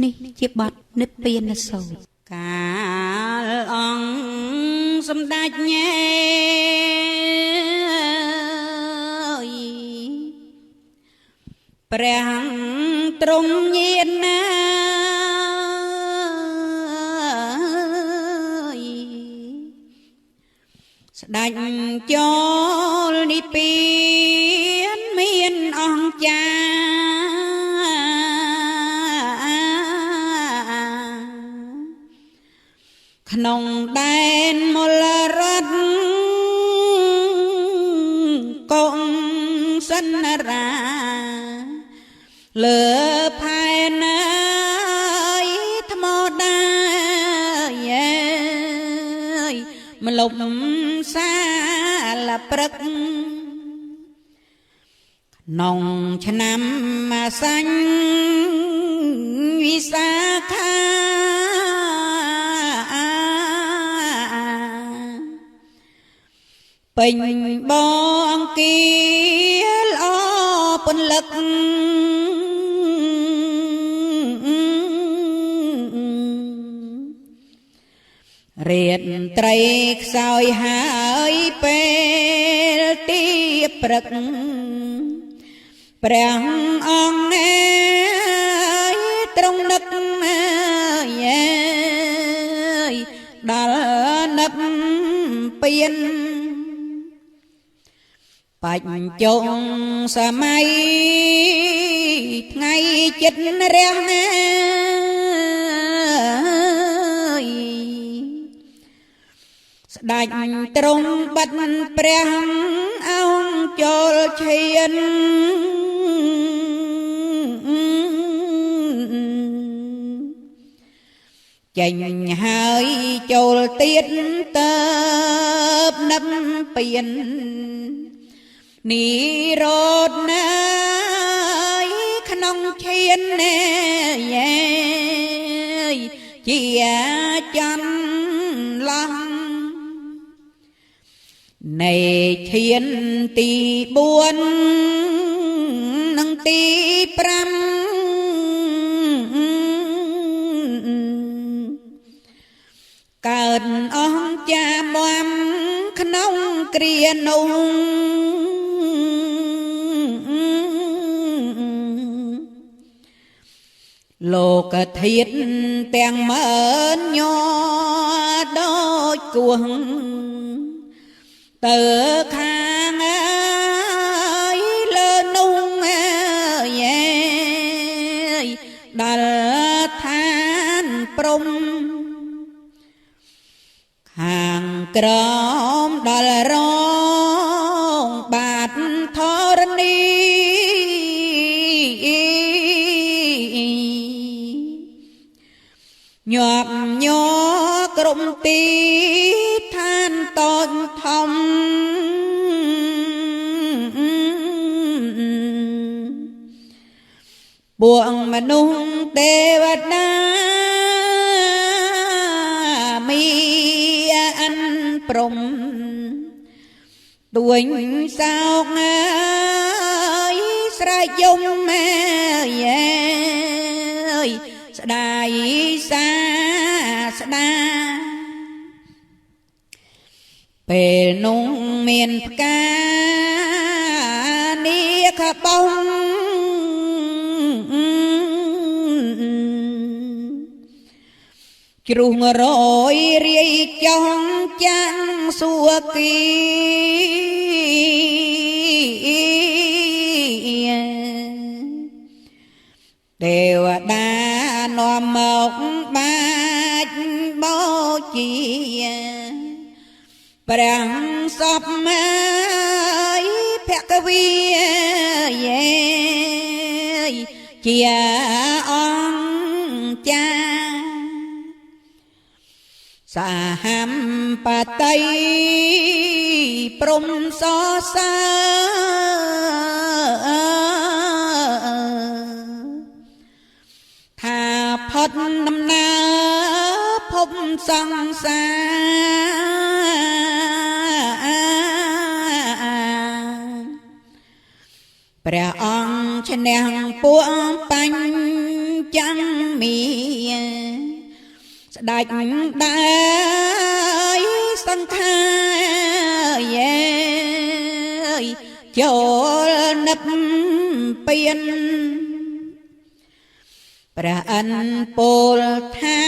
នេះជាបទនិព្វានសូត្រកាលអង្គសម្ដេចញែព្រះទ្រង់ញាណណាស្ដេចចូលនិព្វានមានអង្គចាក្នុងដែនមលរដ្ឋកុងសិនរាលើផែនថ្មដែរមលប់សាលព្រឹកក្នុងឆ្នាំអាសាញ់វិសាខាពេញបងគៀលអពន្លឹករៀតត្រីខ្សោយហើយពេលទីព្រឹកព្រះអង្គទ្រង់នឹកដល់នឹកពៀនបច្ចុប្បន្នសម័យថ្ងៃចិត្តរះណាស្ដេចទ្រង់បាត់ព្រះអង្គចូលឈានចេញហើយចូលទៀតទៅនឹកពៀននិរោធណាយក្នុងឈានជាចន្លងនៃឈានទី4និងទី5កើតអង្គចាមាំក្នុងគ្រានោះលោកធាតុទាំងម៉ឺនញ័រដូចគួងទៅខាងលើនោះដល់ឋានព្រំខាងក្រោមដល់រងបាតធរណីញាប់ញ័រក្រុមទីឋានតូចធំពួកមនុស្សទេវតាមានអិនព្រំទួញសោកហើយស្រែកយំស្ដាយសាស្ដាពេលនោះមានផ្កានីខបងជ្រុះរយរាយចង់ចាំងសួគីទេវតានាំមកបាច់បូជាព្រះសពមកភគវីជាអង្គចាសហមបតីព្រំសសើថាផុតដំណើរភពសង្សារព្រះអង្គឈ្នះពួកបញ្ ចាំងមានស្ដេចដែរសង្ខាយចូលនឹកពៀនព្រះអិនពោលថា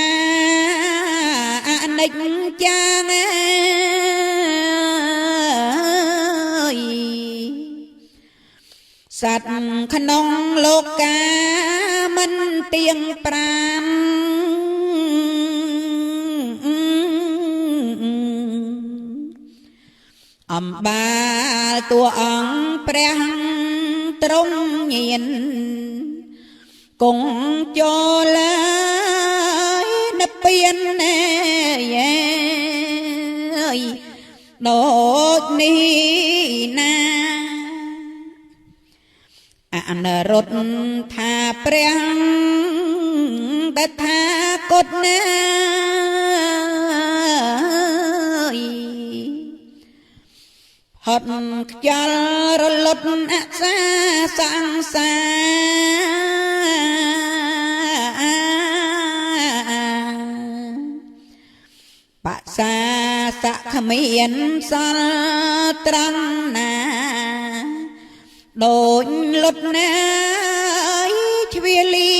អនិច្ចាងសត្វក្នុងលោកកាមិនទៀងប្រាំអំបាលតួអង្គព្រះទ្រង់ញៀនគង់ចូលនិព្វានដូចនេះណាអនរុទ្ធថាព្រះតថាគតណាហត់ខ្យល់រលត់អសាសង្សារបសាសគ្មានសល់ត្រង់ណាដូចលុតណាជ្វាលា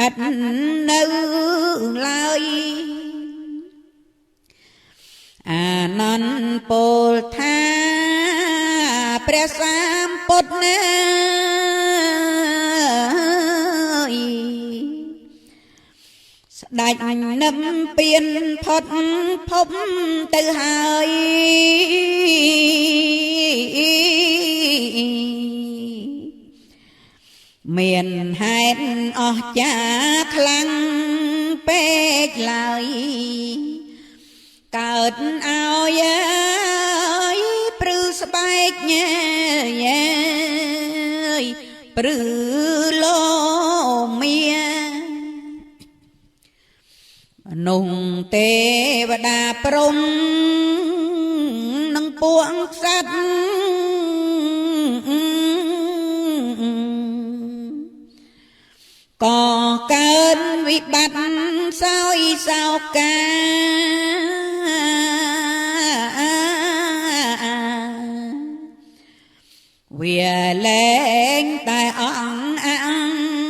អត់នៅឡើយអានន្ទពោលថាព្រះសម្ពុទ្ធណាស្ដេចនឹមពៀនផុតភពទៅហើយមានហេតុអស្ចារ្យខ្លាំងពេកឡើយកើតឲ្យព្រឺស្បែកញ៉ែព្រឺលោមៀមនុស្សទេវតាព្រំនឹងពួកសត្វក៏កើតវិបត្តិសោយសោកាវាលែងតែអង្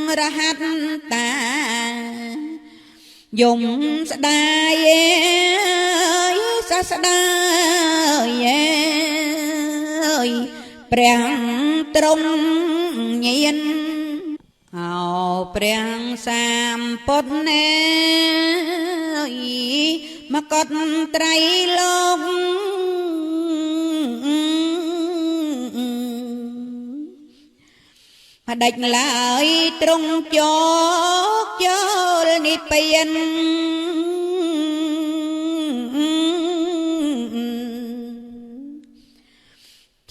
គរហត្តតាយំស្ដាយសស្ដាយព្រះទ្រង់ញៀនអោព្រះសម្ពុទ្ធណែមកតត្រៃលោកបដិចឡើយទ្រង់ចូលនិព្វាន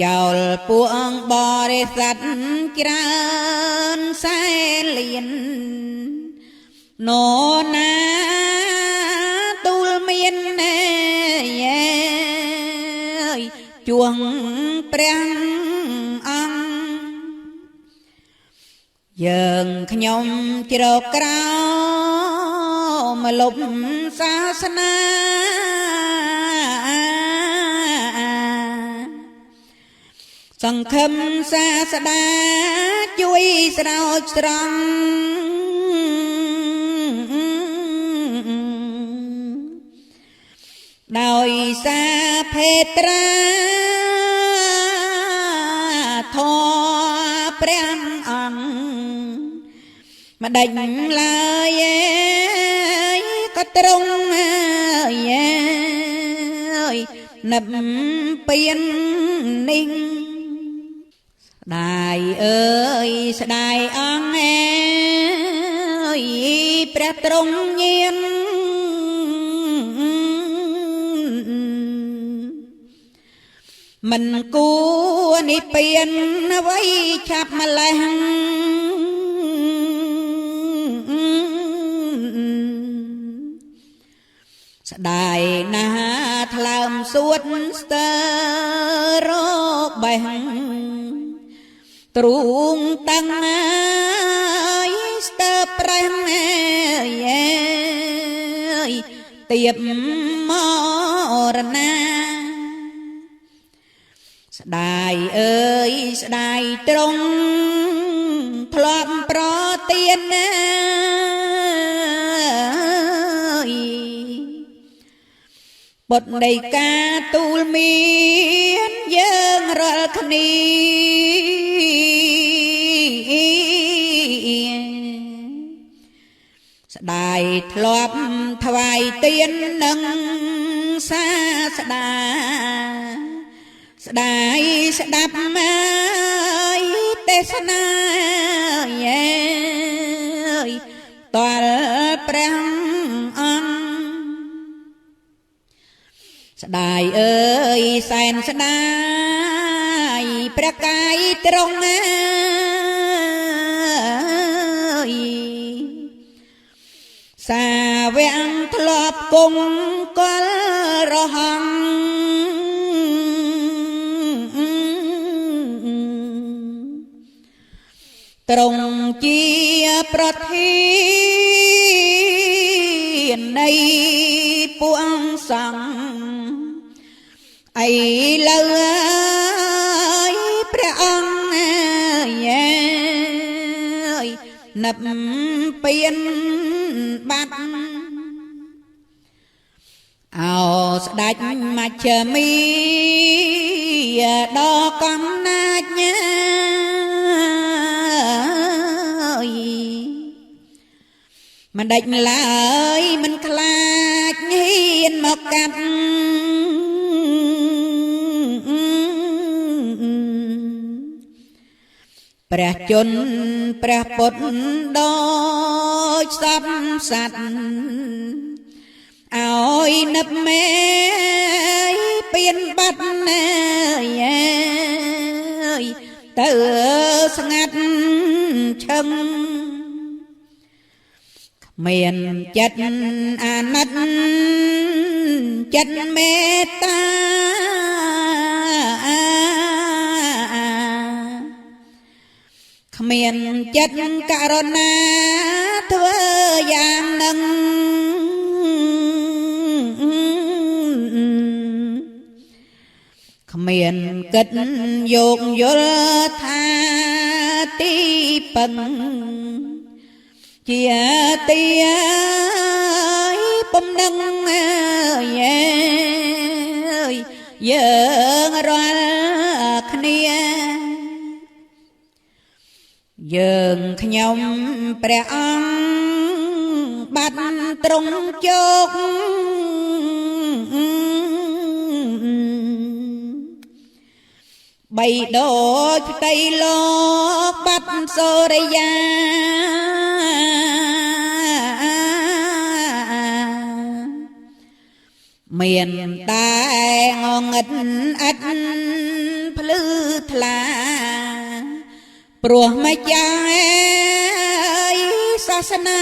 ចោលពួកបរិស័ទច្រើនសែនលាននរណាទូលមានជួងព្រះអង្គយើងខ្ញុំជ្រកក្រោមលុបសាសនាសង្ឃឹមសាស្តាជួយស្រោចស្រង់ដោយសារភេត្រាធម៌ព្រះអង្គម្ដេចឡើយក៏ទ្រង់នឹមពៀននេះស្ដាយអើយស្ដាយអង្គព្រះទ្រង់ញៀនមិនគួរនិព្វានអ្វីឆាប់ម្លេះស្ដាយណាស់ថ្លើមសួតស្ទើរបេះ ទ្រូងតាំងហើយស្ទើរប្រែមទៀបមរណាស្ដាយអើយស្ដាយត្រង់ធ្លាប់ប្រទៀនបុត្រនៃការទូលមានយើងរាល់គ្នាស្ដាយធ្លាប់ថ្វាយទៀននឹងសាស្ដាស្ដាយស្ដាប់មកទេសនាតលព្រះអង្គស្ដាយអើយសែនស្ដាយព្រះកាយត្រង់សាវងធ្លាប់គង់កលរហង្គត្រង់ជាប្រធាននៃពួកសង្ឃអីលើព្រះអង្គនឹបពៀនបាត់អោស្ដេចមជ្ឈមីដល់កំណាចមិនដេចម្លើយមិនខ្លាចហ៊ានមកកាត់ព្រះជន្មព្រះពុទ្ធដូចសពសត្វឲ្យនឹបមេពៀនបាត់ទៅស្ងាត់ឈឹងមានចិត្តអាណិតចិត្តមេត្តាគ្មានចិត្តករុណាធ្វើយ៉ាងនឹងគ្មានគិតយកយល់ថាទីពឹងជាទីពំនឹងយើងរាល់គ្នាយើងខ្ញុំព្រះអង្គបាត់ត្រង់ជោគបីដូចផ្ទៃលោកបាត់សូរិយាមានតែងងឹតអិតភ្លឺថ្លាព្រោះម្ចាស់សាសនា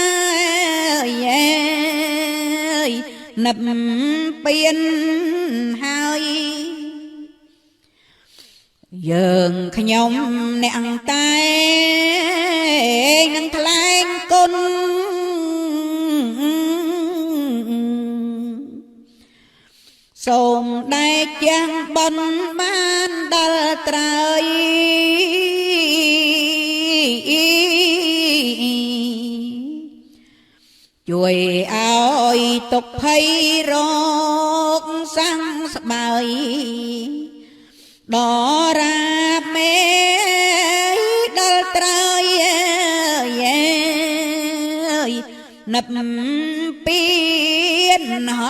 នឹបពៀនហើយយើងខ្ញុំអ្នកតែនឹងថ្លែងគុណសូមដែលចាំបនបានដល់ត្រើយជួយឲ្យទុក្ខភ័យរោគសាំងស្បើយដរាបមេដល់ត្រើយនឹបពៀនហ